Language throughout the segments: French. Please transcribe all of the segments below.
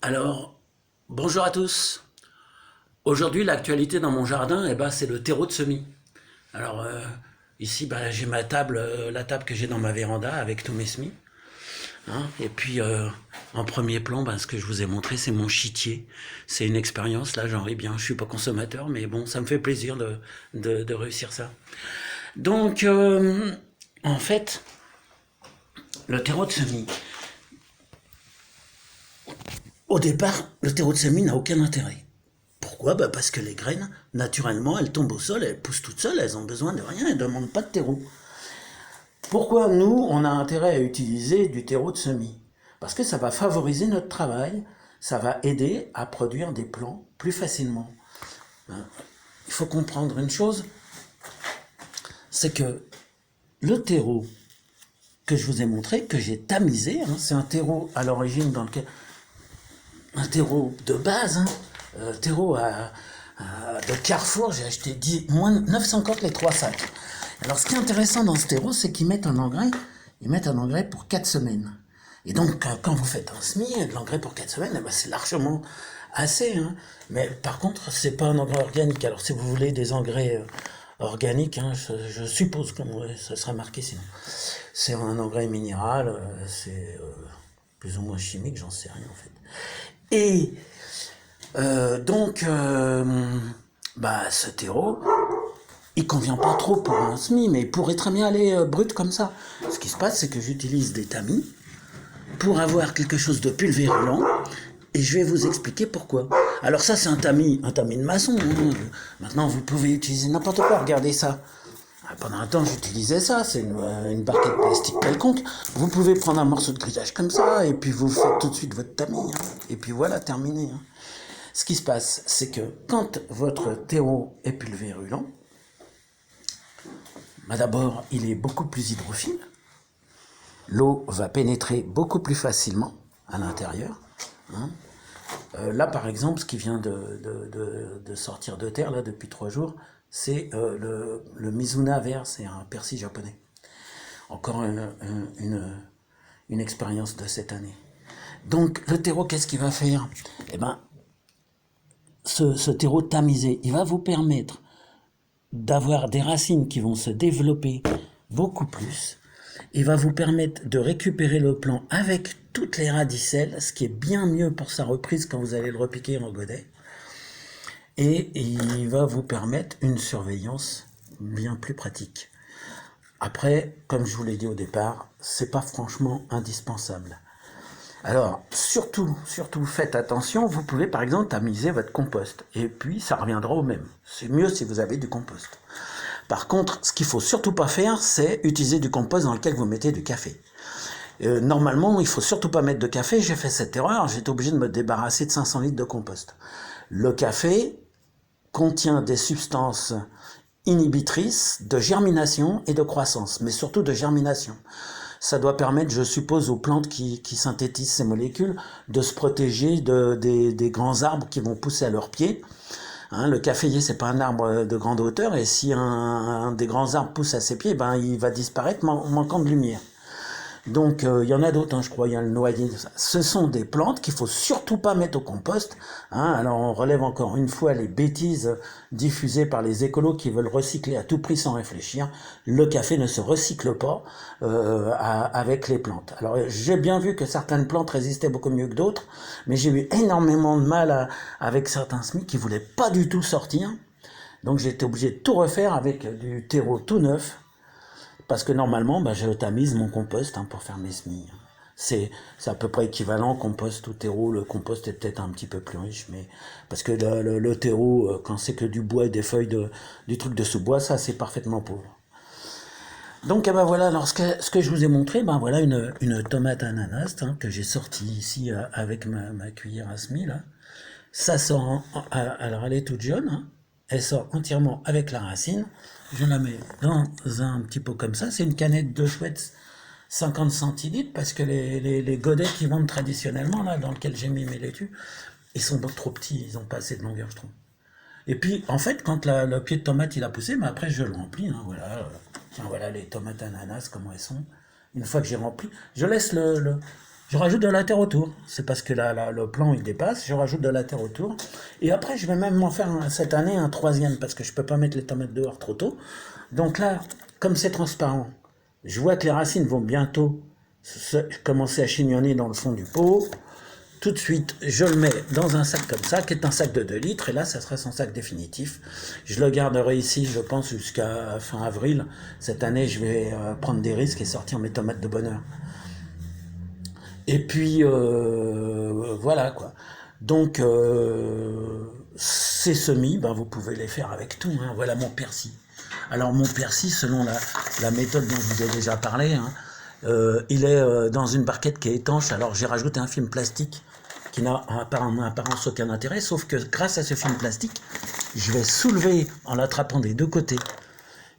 Alors, bonjour à tous. Aujourd'hui, l'actualité dans mon jardin, c'est le terreau de semis. Alors, ici, j'ai ma table, la table que j'ai dans ma véranda avec tous mes semis, hein. Et puis, en premier plan, ce que je vous ai montré, c'est mon chitier. C'est une expérience, là, j'en ris bien. Je suis pas consommateur, mais bon, ça me fait plaisir de réussir ça. Donc, en fait, le terreau de semis. Au départ, le terreau de semis n'a aucun intérêt. Pourquoi? Parce que les graines, naturellement, elles tombent au sol, elles poussent toutes seules, elles ont besoin de rien, elles ne demandent pas de terreau. Pourquoi nous, on a intérêt à utiliser du terreau de semis? Parce que ça va favoriser notre travail, ça va aider à produire des plants plus facilement. Il faut comprendre une chose, c'est que le terreau que je vous ai montré, que j'ai tamisé, c'est un terreau à l'origine dans lequel... Un terreau de base, terreau de Carrefour, j'ai acheté moins 9,50 les 3 sacs. Alors ce qui est intéressant dans ce terreau, c'est qu'ils mettent un engrais pour 4 semaines. Et donc quand vous faites un semis, de l'engrais pour 4 semaines, c'est largement assez. Mais par contre, c'est pas un engrais organique. Alors si vous voulez des engrais organiques, je suppose que ça sera marqué sinon. C'est un engrais minéral, c'est plus ou moins chimique, j'en sais rien en fait. Et ce terreau, il convient pas trop pour un semis, mais il pourrait très bien aller brut comme ça. Ce qui se passe, c'est que j'utilise des tamis pour avoir quelque chose de pulvérulent, et je vais vous expliquer pourquoi. Alors ça, c'est un tamis de maçon. Maintenant, vous pouvez utiliser n'importe quoi. Regardez ça. Pendant un temps, j'utilisais ça, c'est une barquette plastique quelconque. Vous pouvez prendre un morceau de grillage comme ça, et puis vous faites tout de suite votre tamis, et puis voilà, terminé. Ce qui se passe, c'est que quand votre terreau est pulvérulent, d'abord, il est beaucoup plus hydrophile, l'eau va pénétrer beaucoup plus facilement à l'intérieur. Là, par exemple, ce qui vient de sortir de terre là depuis 3 jours, c'est le Mizuna vert, c'est un persil japonais. Encore une expérience de cette année. Donc le terreau, qu'est-ce qu'il va faire? Ce terreau tamisé, il va vous permettre d'avoir des racines qui vont se développer beaucoup plus. Il va vous permettre de récupérer le plant avec toutes les radicelles, ce qui est bien mieux pour sa reprise quand vous allez le repiquer en godet. Et il va vous permettre une surveillance bien plus pratique. Après, comme je vous l'ai dit au départ, c'est pas franchement indispensable. Alors, surtout, faites attention, vous pouvez par exemple tamiser votre compost, et puis ça reviendra au même. C'est mieux si vous avez du compost. Par contre, ce qu'il faut surtout pas faire, c'est utiliser du compost dans lequel vous mettez du café. Normalement, il faut surtout pas mettre de café. J'ai fait cette erreur, j'étais obligé de me débarrasser de 500 litres de compost. Le café contient des substances inhibitrices de germination et de croissance, mais surtout de germination. Ça doit permettre, je suppose, aux plantes qui synthétisent ces molécules de se protéger des grands arbres qui vont pousser à leurs pieds. Le caféier, c'est pas un arbre de grande hauteur, et si un des grands arbres pousse à ses pieds, il va disparaître manquant de lumière. Donc il y en a d'autres, je crois, il y a le noyer. Ce sont des plantes qu'il faut surtout pas mettre au compost. Alors on relève encore une fois les bêtises diffusées par les écolos qui veulent recycler à tout prix sans réfléchir. Le café ne se recycle pas avec les plantes. Alors j'ai bien vu que certaines plantes résistaient beaucoup mieux que d'autres, mais j'ai eu énormément de mal avec certains semis qui voulaient pas du tout sortir. Donc j'ai été obligé de tout refaire avec du terreau tout neuf. Parce que normalement, je tamise mon compost pour faire mes semis. C'est à peu près équivalent compost ou terreau. Le compost est peut-être un petit peu plus riche, mais parce que le terreau, quand c'est que du bois et des feuilles du truc de sous-bois, ça c'est parfaitement pauvre. Donc voilà, alors ce que je vous ai montré, voilà une tomate ananas que j'ai sortie ici avec ma cuillère à semis là. Ça sort, alors elle est toute jaune, elle sort entièrement avec la racine. Je la mets dans un petit pot comme ça. C'est une canette de Schweppes 50 centilitres parce que les godets qui vendent traditionnellement, là, dans lesquels j'ai mis mes laitues, ils sont beaucoup trop petits, ils n'ont pas assez de longueur, je trouve. Et puis, en fait, quand le pied de tomate il a poussé, après je le remplis. Voilà les tomates ananas, comment elles sont. Une fois que j'ai rempli, je laisse Je rajoute de la terre autour. C'est parce que le plan il dépasse, je rajoute de la terre autour. Et après, je vais même m'en faire cette année un troisième parce que je peux pas mettre les tomates dehors trop tôt. Donc là, comme c'est transparent, je vois que les racines vont bientôt commencer à chignonner dans le fond du pot. Tout de suite, je le mets dans un sac comme ça, qui est un sac de 2 litres, et là, ça sera son sac définitif. Je le garderai ici, je pense, jusqu'à fin avril. Cette année, je vais prendre des risques et sortir mes tomates de bonheur. Et puis, voilà, quoi. Donc, ces semis, ben, vous pouvez les faire avec tout, hein. Voilà mon persil. Alors, mon persil, selon la méthode dont je vous ai déjà parlé, hein, il est dans une barquette qui est étanche. Alors, j'ai rajouté un film plastique qui n'a en apparence aucun intérêt, sauf que grâce à ce film plastique, je vais soulever, en l'attrapant des deux côtés,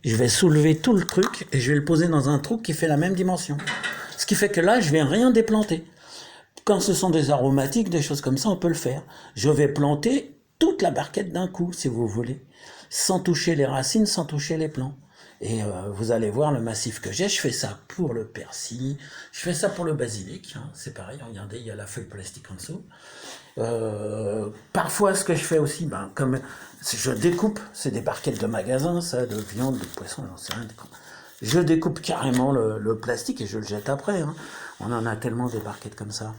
je vais soulever tout le truc et je vais le poser dans un trou qui fait la même dimension. Ce qui fait que là, je vais rien déplanter. Quand ce sont des aromatiques, des choses comme ça, on peut le faire. Je vais planter toute la barquette d'un coup, si vous voulez, sans toucher les racines, sans toucher les plants. Et vous allez voir le massif que j'ai. Je fais ça pour le persil, je fais ça pour le basilic. Hein. C'est pareil, regardez, il y a la feuille plastique en dessous. Parfois, ce que je fais aussi, ben, comme je découpe, c'est des barquettes de magasin, ça, de viande, de poisson, j'en sais rien. Je découpe carrément le plastique et je le jette après. Hein. On en a tellement des barquettes comme ça.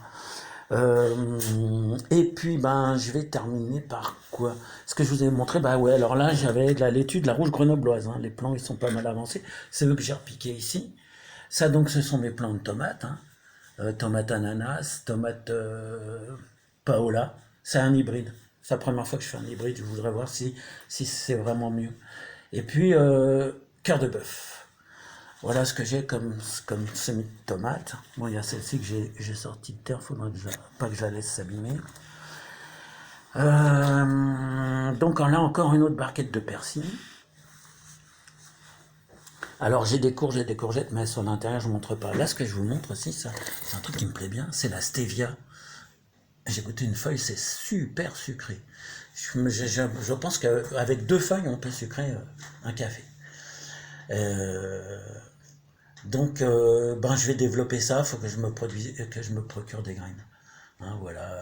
Et puis, ben, je vais terminer par quoi? Ce que je vous ai montré, bah ouais, alors là, j'avais de la laitue, de la rouge grenobloise. Hein. Les plants, ils sont pas mal avancés. C'est eux que j'ai repiqué ici. Ça, donc, ce sont mes plants de tomates. Hein. Tomate ananas, tomate paola. C'est un hybride. C'est la première fois que je fais un hybride. Je voudrais voir si c'est vraiment mieux. Et puis, cœur de bœuf. Voilà ce que j'ai comme semis de tomates. Bon, il y a celle-ci que j'ai sortie de terre, faudrait pas que je la laisse s'abîmer. Donc là encore une autre barquette de persil. Alors j'ai des courgettes, mais sur l'intérieur je ne montre pas. Là ce que je vous montre aussi, c'est un truc qui me plaît bien, c'est la stevia. J'ai goûté une feuille, c'est super sucré. Je pense qu'avec 2 feuilles on peut sucrer un café. Donc, ben, je vais développer ça. Il faut que que je me procure des graines. Hein, voilà.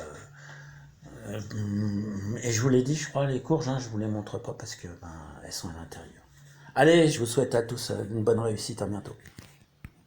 Et je vous l'ai dit, je crois, les courges, hein, je vous les montre pas parce que ben, elles sont à l'intérieur. Allez, je vous souhaite à tous une bonne réussite. À bientôt.